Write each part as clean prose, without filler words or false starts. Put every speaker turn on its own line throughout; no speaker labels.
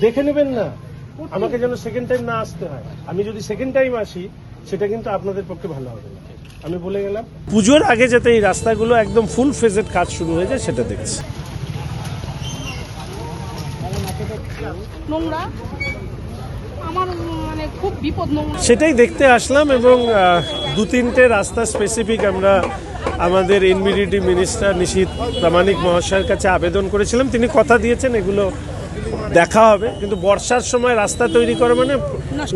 দেখে নেবেন না, আমাকে যেন সেকেন্ড টাইম না আসতে হয়। আমি যদি সেকেন্ড টাইম আসি সেটা কিন্তু আপনাদের পক্ষে ভালো হবে না, আমি বলে গেলাম। পুজোর আগে যাতে এই রাস্তাগুলো একদম ফুল ফেজেড কাজ শুরু হয়ে যায় সেটা দেখছি।
নোংরা আমার মানে খুব বিপদ, নোংরা
সেটাই দেখতে আসলাম এবং দু তিনটে রাস্তা স্পেসিফিক আমরা আমাদের এনবিডিটি মিনিস্টার নিশীথ প্রামাণিক মহাশয়ের কাছে আবেদন করেছিলাম। তিনি কথা দিয়েছেন এগুলো দেখা হবে, কিন্তু বর্ষার সময় রাস্তা তৈরি করা মানে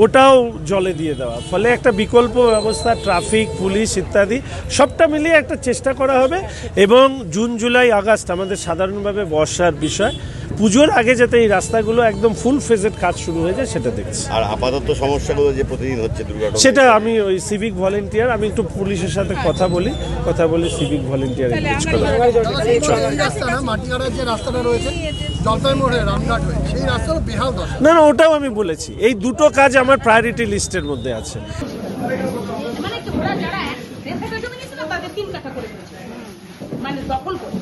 ওটাও জলে দিয়ে দেওয়া, ফলে একটা বিকল্প ব্যবস্থা, ট্রাফিক, পুলিশ ইত্যাদি সবটা মিলিয়ে একটা চেষ্টা করা হবে। এবং জুন, জুলাই, আগস্ট আমাদের সাধারণভাবে বর্ষার বিষয়, পুজোর আগে যাতে এই রাস্তাগুলো একদম ফুল ফেজেড কাজ শুরু হয়ে যায় সেটা দেখছি।
আর আপাতত সমস্যাগুলো যে প্রতিদিন হচ্ছে দুর্ঘটনা,
সেটা আমি ওই সিভিক ভলেন্টিয়ার, আমি একটু পুলিশের সাথে কথা বলি সিভিক ভলেন্টিয়ার এনগেজ করা।
মাটিগাড়ার যে রাস্তাটা রয়েছে জলপাই মোড়ে রামঘাট হয়ে, সেই রাস্তাটা বেহাল দশা।
না, ওটাও আমি বলেছি, এই দুটো কাজ আমার প্রায়োরিটি লিস্টের মধ্যে আছে।
মানে কি ওরা যারা 1.5 কাঠা জমি নিয়েছে না তাদের 3 কাঠা করে দিয়েছে, মানে দখল করে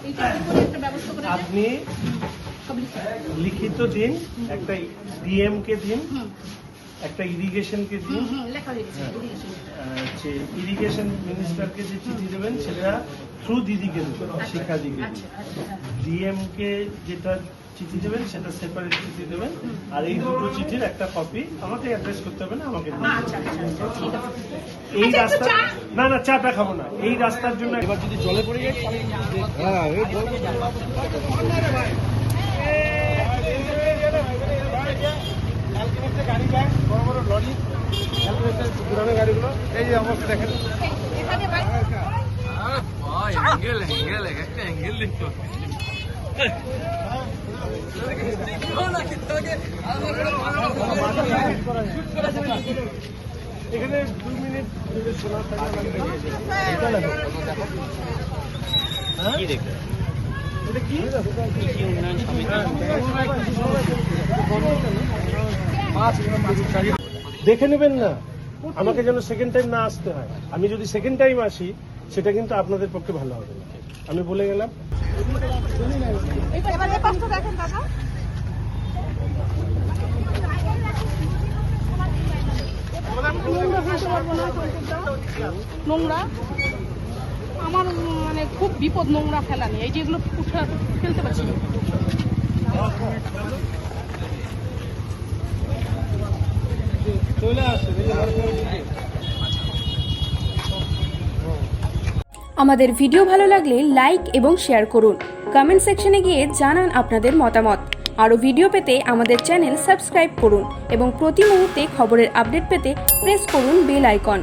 এইটা করে একটা ব্যবস্থা করে
আপনি লিখিত দিন, একটা ডিএম কে দিন, একটা ইরিগেশন কে দিন,
লেখা হয়ে গেছে
ইরিগেশন মিনিস্টারকে যে চিঠি দেবেন সেটা থ্রু দিদিকে দেবেন, শিক্ষাদিকে। ডিএম কে যেটা চিঠি দেবেন সেটা সেপারেট চিঠি দেবেন, আর এই দুটো চিঠির একটা কপি আমাকে অ্যাড্রেস করতে হবে না, আমাকে দিন। এই রাস্তা না চাটা খাবো না, এই রাস্তার জন্য এবার যদি জলে পড়ে যায় গাড়ি ব্যাগ, বড় বড় লরি, পুরানো গাড়িগুলো এই যে অবস্থা দেখেন।
এখানে ভাই
অ্যাঙ্গেল একটা অ্যাঙ্গেল দেখতে
এখানে 2 মিনিট যদি শোনা থাকে কি দেখবে, এটা কি দেখে নেবেন না, আমাকে যেন সেকেন্ড টাইম না আসতে হয়। আমি যদি সেকেন্ড টাইম আসি সেটা কিন্তু আপনাদের পক্ষে ভালো হবে না, আমি বলে গেলাম।
এবার এই পাশটা দেখেন দাদা, নোংরা আমার মানে খুব বিপদ, নোংরা ফেলা নেই, এই যেগুলো ফেলতে পারছি না।
আমাদের ভিডিও ভালো লাগলে লাইক এবং শেয়ার করুন, কমেন্ট সেকশনে গিয়ে জানান আপনাদের মতামত। আরও ভিডিও পেতে আমাদের চ্যানেল সাবস্ক্রাইব করুন এবং প্রতি মুহূর্তে খবরের আপডেট পেতে প্রেস করুন বেল আইকন।